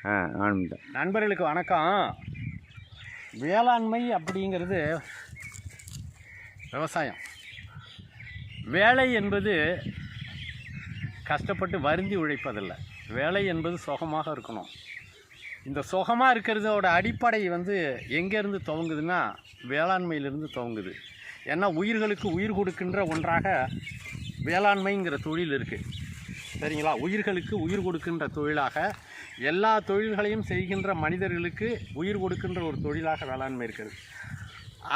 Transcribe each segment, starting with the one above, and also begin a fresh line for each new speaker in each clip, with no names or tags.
நண்பர்களுக்கு வணக்கம். வேளாண்மை அப்படிங்கிறது விவசாயம். வேலை என்பது கஷ்டப்பட்டு வருந்தி உழைப்பதில்லை. வேலை என்பது சுகமாக இருக்கணும். இந்த சுகமாக இருக்கிறதோட அடிப்படை எங்கேருந்து துவங்குதுன்னா வேளாண்மையிலிருந்து துவங்குது. ஏன்னா உயிர்களுக்கு உயிர் கொடுக்கின்ற ஒன்றாக வேளாண்மைங்கிற தொழில் இருக்குது. சரிங்களா? உயிர்களுக்கு உயிர் கொடுக்கின்ற தொழிலாக, எல்லா தொழில்களையும் செய்கின்ற மனிதர்களுக்கு உயிர் கொடுக்கின்ற ஒரு தொழிலாக வேளாண்மை இருக்கிறது.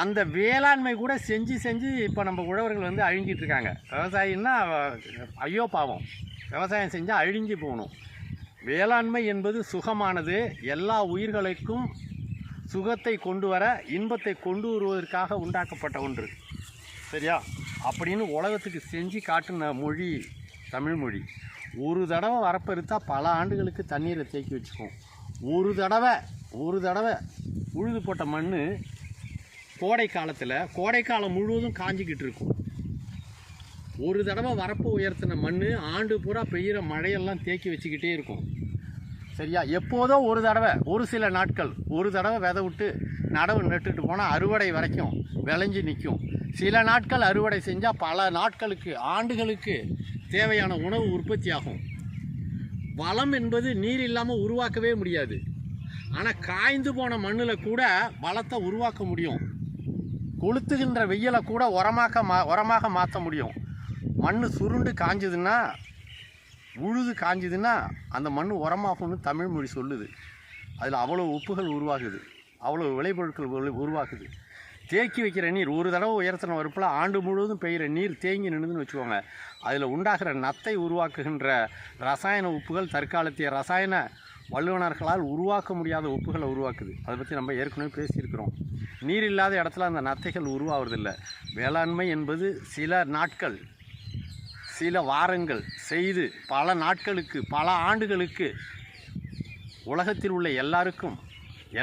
அந்த வேளாண்மை கூட செஞ்சு இப்போ நம்ம உழவர்கள் அழிஞ்சிட்டு இருக்காங்க. விவசாயின்னா ஐயோ பாவம், விவசாயம் செஞ்சால் அழிஞ்சு போகணும். வேளாண்மை என்பது சுகமானது. எல்லா உயிர்களுக்கும் சுகத்தை கொண்டு வர, இன்பத்தை கொண்டு வருவதற்காக உண்டாக்கப்பட்ட ஒன்று. சரியா? அப்படின்னு உலகத்துக்கு செஞ்சு காட்டின மொழி தமிழ் மொழி. ஒரு தடவை வரப்பெருத்தா பல ஆண்டுகளுக்கு தண்ணீரை தேக்கி வச்சுக்கும். ஒரு தடவை உழுது போட்ட மண் கோடைக்காலம் முழுவதும் காஞ்சிக்கிட்டு இருக்கும். ஒரு தடவை வரப்பு உயர்த்தின மண் ஆண்டு பூரா பெய்கிற மழையெல்லாம் தேக்கி வச்சுக்கிட்டே இருக்கும். சரியா? எப்போதோ ஒரு சில நாட்கள் ஒரு தடவை விதை விட்டு நடவு நட்டுட்டு போனால் அறுவடை வரைக்கும் விளைஞ்சி நிற்கும். சில நாட்கள் அறுவடை செஞ்சால் பல நாட்களுக்கு, ஆண்டுகளுக்கு தேவையான உணவு உற்பத்தி ஆகும். வளம் என்பது நீர் இல்லாமல் உருவாக்கவே முடியாது. ஆனால் காய்ந்து போன மண்ணில் கூட வளத்தை உருவாக்க முடியும். கொளுத்துகின்ற வெயிலை கூட உரமாக மாற்ற முடியும். மண் சுருண்டு காஞ்சதுன்னா, உழுது காஞ்சதுன்னா அந்த மண் உரமாகும்னு தமிழ் மொழி சொல்லுது. அதில் அவ்வளோ உப்புகள் உருவாகுது, அவ்வளோ விளைபொருட்கள் உருவாகுது. தேக்கி வைக்கிற நீர் ஒரு தடவை உயர்த்தின வரப்பில் ஆண்டு முழுவதும் பெய்கிற நீர் தேங்கி நின்றுதுன்னு வச்சுக்கோங்க. அதில் உண்டாகிற நத்தை உருவாக்குகின்ற ரசாயன உப்புகள் தற்காலத்திய ரசாயன வல்லுநர்களால் உருவாக்க முடியாத உப்புகளை உருவாக்குது. அதை பற்றி நம்ம ஏற்கனவே பேசியிருக்கிறோம். நீர் இல்லாத இடத்துல அந்த நத்தைகள் உருவாவதில்லை. வேளாண்மை என்பது சில நாட்கள், சில வாரங்கள் செய்து பல நாட்களுக்கு, பல ஆண்டுகளுக்கு உலகத்தில் உள்ள எல்லாருக்கும்,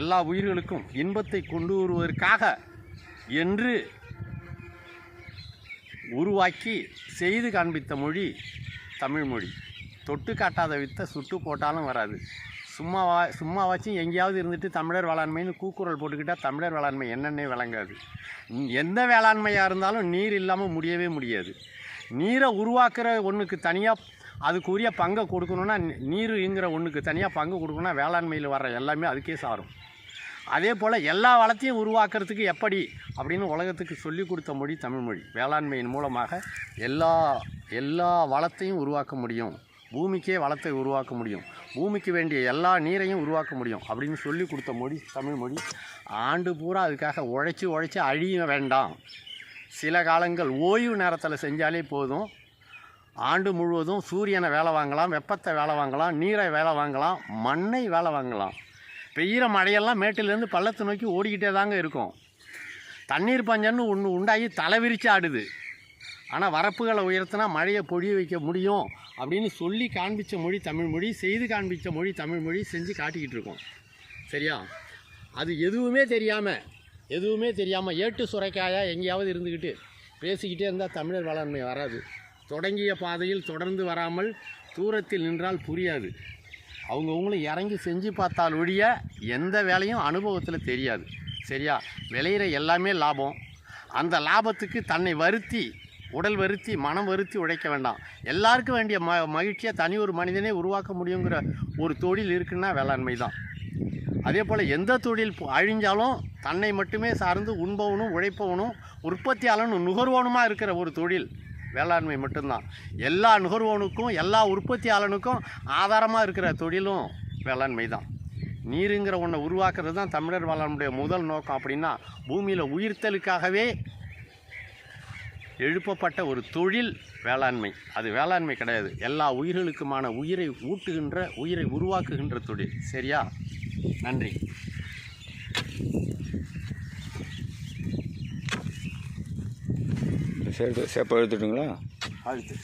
எல்லா உயிர்களுக்கும் இன்பத்தை கொண்டு வருவதற்காக என்று உருவாக்கி செய்து காண்பித்த மொழி தமிழ் மொழி. தொட்டு காட்டாத வித்தை சுட்டு போட்டாலும் வராது. சும்மாவாச்சும் எங்கேயாவது இருந்துட்டு தமிழர் வேளாண்மைன்னு கூக்குரல் போட்டுக்கிட்டால் தமிழர் வேளாண்மை என்னென்னே விளங்காது. எந்த வேளாண்மையாக இருந்தாலும் நீர் இல்லாமல் முடியவே முடியாது. நீரை உருவாக்குற ஒன்றுக்கு தனியாக அதுக்குரிய பங்கை கொடுக்கணுன்னா, நீருங்கிற ஒன்றுக்கு தனியாக பங்கு கொடுக்கணுன்னா வேளாண்மையில் வர்ற எல்லாமே அதுக்கே சாரும். அதே போல் எல்லா வளத்தையும் உருவாக்குறதுக்கு எப்படி அப்படின்னு உலகத்துக்கு சொல்லி கொடுத்த மொழி தமிழ்மொழி. வேளாண்மையின் மூலமாக எல்லா வளத்தையும் உருவாக்க முடியும். பூமிக்கே வளத்தை உருவாக்க முடியும். பூமிக்கு வேண்டிய எல்லா நீரையும் உருவாக்க முடியும் அப்படின்னு சொல்லி கொடுத்த மொழி தமிழ்மொழி. ஆண்டு பூரா அதுக்காக உழைச்சி அழிய வேண்டாம். சில காலங்கள் ஓய்வு நேரத்தில் செஞ்சாலே போதும். ஆண்டு முழுவதும் சூரியனை வேலை வாங்கலாம், வெப்பத்தை வேலை வாங்கலாம், நீரை வேலை வாங்கலாம், மண்ணை வேலை வாங்கலாம். பெய்கிற மழையெல்லாம் மேட்டிலேருந்து பள்ளத்தை நோக்கி ஓடிக்கிட்டே தாங்க இருக்கும். தண்ணீர் பஞ்சன்னு ஒன்று உண்டாகி தலைவிரிச்சு ஆடுது. ஆனால் வரப்புகளை உயர்த்தினா மழையை பொழிய வைக்க முடியும் அப்படின்னு சொல்லி காண்பித்த மொழி தமிழ்மொழி, செய்து காண்பித்த மொழி தமிழ்மொழி, செஞ்சு காட்டிக்கிட்டு இருக்கோம். சரியா? அது எதுவுமே தெரியாமல் ஏட்டு சுரைக்காயாக எங்கேயாவது இருந்துக்கிட்டு பேசிக்கிட்டே இருந்தால் தமிழர் வேளாண்மை வராது. தொடங்கிய பாதையில் தொடர்ந்து வராமல் தூரத்தில் நின்றால் புரியாது. அவங்கவுங்களும் இறங்கி செஞ்சு பார்த்தால் ஒழிய எந்த வேலையும் அனுபவத்தில் தெரியாது. சரியா? விளையிற எல்லாமே லாபம். அந்த லாபத்துக்கு தன்னை வருத்தி, உடல் வருத்தி, மனம் வருத்தி உழைக்க வேண்டாம். எல்லாருக்கும் வேண்டிய மகிழ்ச்சியை தனி ஒரு மனிதனே உருவாக்க முடியுங்கிற ஒரு தொழில் இருக்குன்னா வேளாண்மை தான். அதே போல் எந்த தொழில் அழிஞ்சாலும் தன்னை மட்டுமே சார்ந்து உண்பவனும் உழைப்பவனும் உற்பத்தியாளனும் நுகர்வோனுமாக இருக்கிற ஒரு தொழில் வேளாண்மை மட்டும்தான். எல்லா நுகர்வோனுக்கும், எல்லா உற்பத்தியாளனுக்கும் ஆதாரமாக இருக்கிற தொழிலும் வேளாண்மை தான். நீருங்கிற ஒன்றை உருவாக்குறது தான் தமிழர் வேளாண்மையுடைய முதல் நோக்கம். அப்படின்னா பூமியில் உயிர்த்தலுக்காகவே எழுப்பப்பட்ட ஒரு தொழில் வேளாண்மை. அது வேளாண்மை கிடையாது, எல்லா உயிர்களுக்குமான உயிரை ஊட்டுகின்ற, உயிரை உருவாக்குகின்ற தொழில். சரியா? நன்றி.
சேப்பை எடுத்துட்டுங்களா?
அழுத்து.